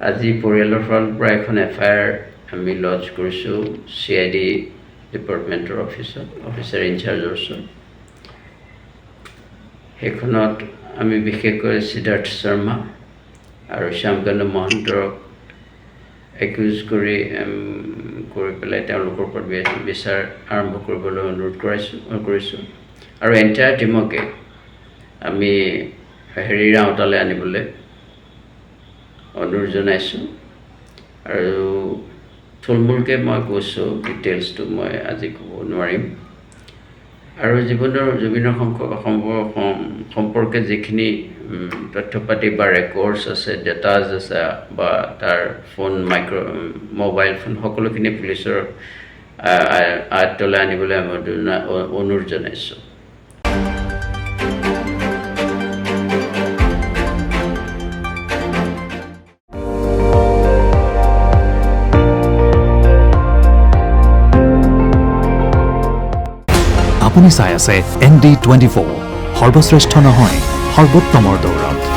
আজি পৰিয়ালৰ ফালৰ পৰা এখন FIR আমি লঞ্চ কৰিছোঁ CID ডিপাৰ্টমেণ্টৰ অফিচাৰ ইনচাৰ্জৰ ওচৰত। সেইখনত আমি বিশেষকৈ সিদ্ধাৰ্থ শৰ্মা আৰু শ্যামকান্ত মহন্তক একিউজ কৰি পেলাই তেওঁলোকৰ ওপৰত বিচাৰ আৰম্ভ কৰিবলৈ অনুৰোধ কৰিছোঁ আৰু এণ্টায়াৰ টিমকে আমি হেৰিৰ আওতালৈ আনিবলৈ অনুৰোধ জনাইছোঁ। আৰু থুলমূলকৈ মই কৈছোঁ, ডিটেইলছটো মই আজি ক'ব নোৱাৰিম। আৰু জুবিনৰ সম্পৰ্কে যিখিনি তথ্য পাতি বা ৰেকৰ্ডছ আছে, ডেটাজ আছে বা তাৰ মোবাইল ফোন সকলোখিনি পুলিচৰ আয়ত্তলৈ আনিবলৈ আমি অনুৰোধ জনাইছোঁ। আপুনি চাই আছে ND24, সৰ্বশ্ৰেষ্ঠ নহয় সৰ্বোত্তমৰ দৌৰত।